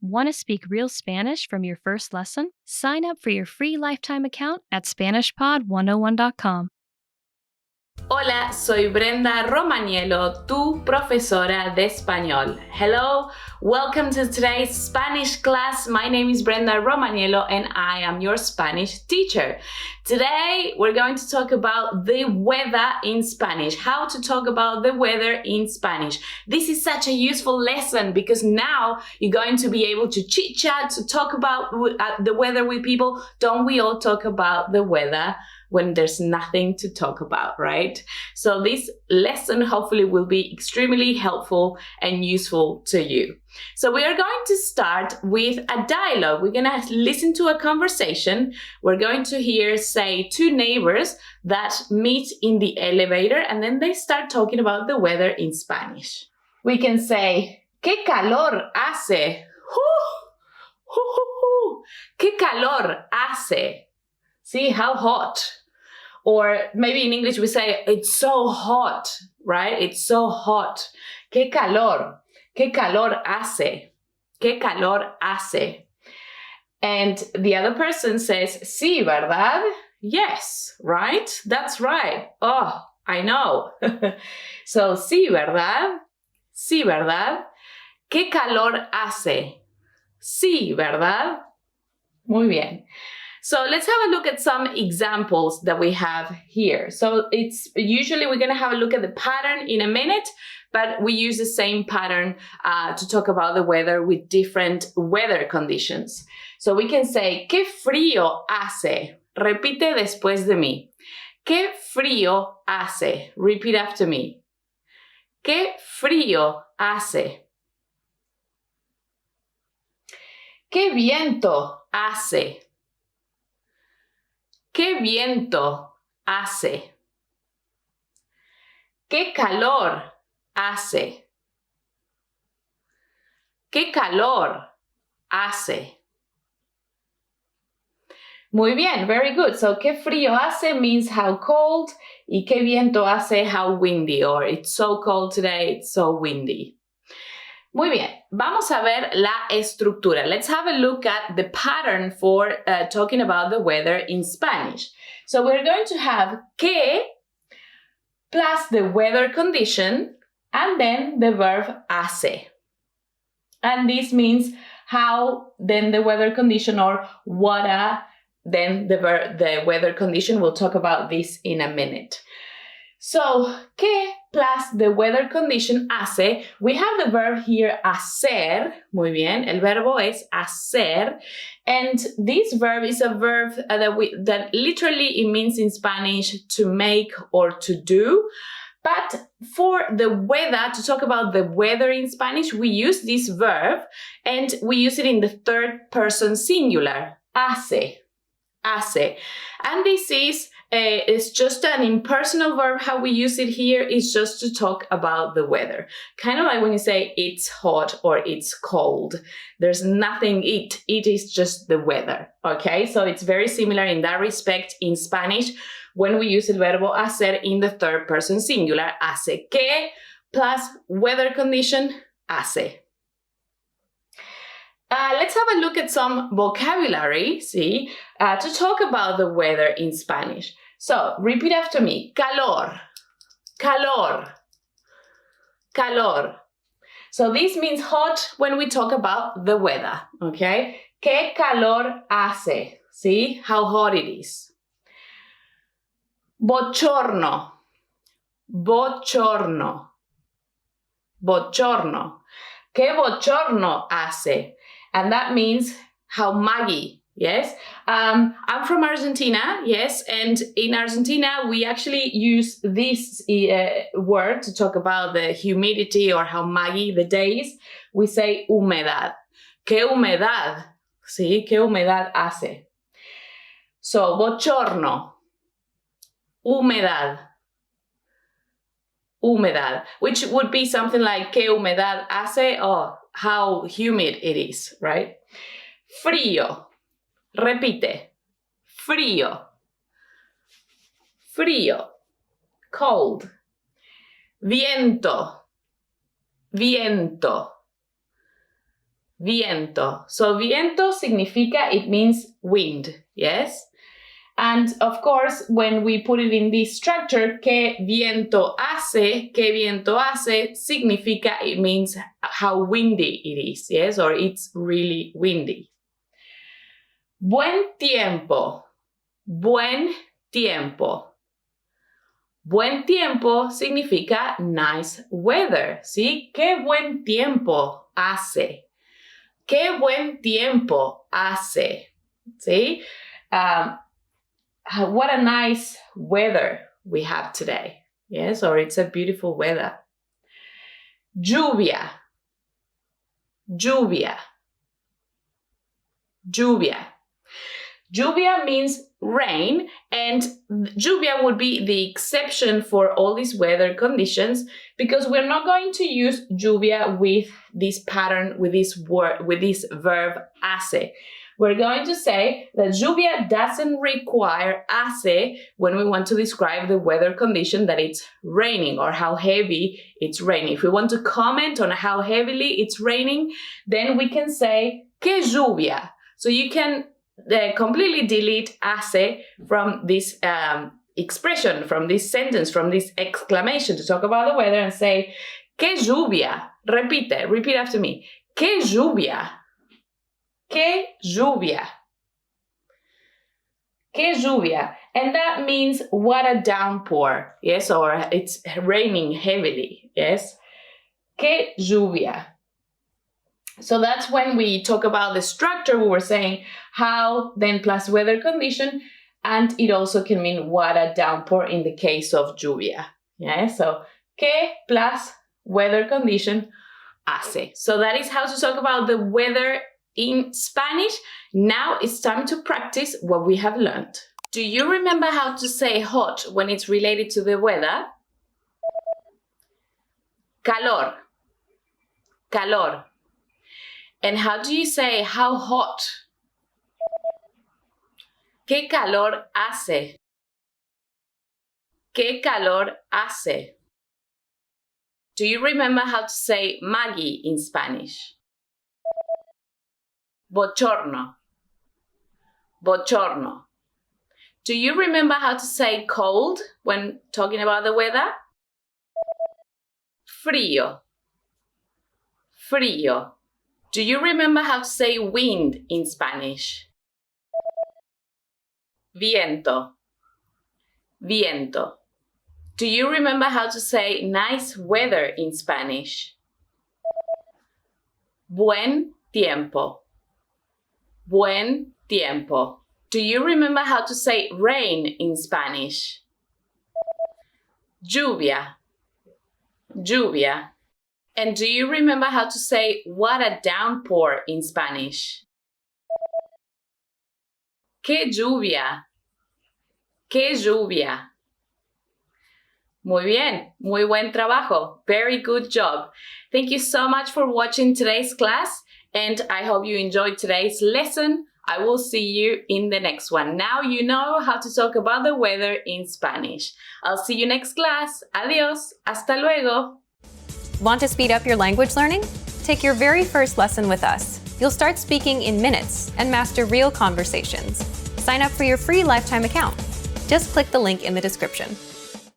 Want to speak real Spanish from your first lesson? Sign up for your free lifetime account at SpanishPod101.com. Hola, soy Brenda Romaniello, tu profesora de español. Hello, welcome to today's Spanish class. My name is Brenda Romaniello and I am your Spanish teacher. Today we're going to talk about the weather in Spanish, how to talk about the weather in Spanish. This is such a useful lesson because now you're going to be able to chit-chat, to talk about the weather with people. Don't we all talk about the weather when there's nothing to talk about, right? So this lesson hopefully will be extremely helpful and useful to you. So we are going to start with a dialogue. We're going to listen to a conversation. We're going to hear, say, two neighbors that meet in the elevator and then they start talking about the weather in Spanish. We can say, "Qué calor hace." "Qué calor hace." See, how hot. Or maybe in English we say, "It's so hot," right? It's so hot. "Qué calor." "Qué calor hace." "Qué calor hace." And the other person says, "Sí, ¿verdad?" Yes, right? That's right. Oh, I know. So, "Sí, ¿verdad?" "Sí, ¿verdad?" "Qué calor hace." "Sí, ¿verdad?" Muy bien. So let's have a look at some examples that we have here. So it's usually we're going to have a look at the pattern in a minute, but we use the same pattern to talk about the weather with different weather conditions. So we can say, "Qué frío hace." Repite después de mí. "Qué frío hace." Repeat after me. "Qué frío hace." "Qué viento hace." "Qué viento hace." "Qué calor hace." "Qué calor hace." Muy bien, very good. So, "qué frío hace" means how cold, y "qué viento hace" how windy, or it's so cold today, it's so windy. Muy bien, vamos a ver la estructura. Let's have a look at the pattern for talking about the weather in Spanish. So we're going to have que plus the weather condition and then the verb hace. And this means how then the weather condition or what then the weather condition. We'll talk about this in a minute. So, que plus the weather condition hace, we have the verb here hacer, muy bien, el verbo es hacer, and this verb is a verb that literally it means in Spanish to make or to do, but for the weather, to talk about the weather in Spanish, we use this verb and we use it in the third person singular, hace, hace, and this is it's just an impersonal verb. How we use it here is just to talk about the weather. Kind of like when you say it's hot or it's cold. There's nothing, it is just the weather, okay? So it's very similar in that respect in Spanish when we use el verbo hacer in the third person singular, hace que plus weather condition, hace. Let's have a look at some vocabulary, see, to talk about the weather in Spanish. So, repeat after me. Calor, calor, calor. So this means hot when we talk about the weather, okay? ¿Qué calor hace? See how hot it is. Bochorno, bochorno, bochorno. ¿Qué bochorno hace? And that means how muggy, yes? I'm from Argentina, yes, and in Argentina we actually use this word to talk about the humidity or how muggy the day is. We say humedad. ¿Qué humedad? Sí, ¿qué humedad hace? So, bochorno, humedad, humedad, which would be something like ¿qué humedad hace? Oh, how humid it is, right? Frío. Repite. Frío. Frío. Cold. Viento. Viento. Viento. So viento significa, it means wind, yes? And of course, when we put it in this structure, que viento hace significa, it means how windy it is, yes? Or it's really windy. Buen tiempo. Buen tiempo. Buen tiempo significa nice weather, ¿sí? Qué buen tiempo hace. Qué buen tiempo hace, ¿sí? What a nice weather we have today, yes? Or it's a beautiful weather. Lluvia. Lluvia. Lluvia. Lluvia means rain, and lluvia would be the exception for all these weather conditions because we're not going to use lluvia with this pattern, with this word, with this verb hace. We're going to say that lluvia doesn't require hace when we want to describe the weather condition that it's raining or how heavy it's raining. If we want to comment on how heavily it's raining, then we can say que lluvia. So you can completely delete hace from this expression, from this sentence, from this exclamation to talk about the weather and say, que lluvia. Repeat after me. Que lluvia. Que lluvia. Que lluvia. And that means what a downpour, yes, or it's raining heavily, yes. Que lluvia. So that's when we talk about the structure, we were saying how, then plus weather condition, and it also can mean what a downpour in the case of lluvia. Yeah, so que plus weather condition hace. So that is how to talk about the weather in Spanish. Now it's time to practice what we have learned. Do you remember how to say hot when it's related to the weather? Calor. Calor. And how do you say how hot? ¿Qué calor hace? ¿Qué calor hace? Do you remember how to say Maggie in Spanish? Bochorno. Bochorno. Do you remember how to say cold when talking about the weather? Frío. Frío. Do you remember how to say wind in Spanish? Viento. Viento. Do you remember how to say nice weather in Spanish? Buen tiempo. Buen tiempo. Do you remember how to say rain in Spanish? Lluvia. Lluvia. And do you remember how to say what a downpour in Spanish? Que lluvia. Que lluvia. Muy bien. Muy buen trabajo. Very good job. Thank you so much for watching today's class, and I hope you enjoyed today's lesson. I will see you in the next one. Now you know how to talk about the weather in Spanish. I'll see you next class. Adios. Hasta luego. Want to speed up your language learning? Take your very first lesson with us. You'll start speaking in minutes and master real conversations. Sign up for your free lifetime account. Just click the link in the description.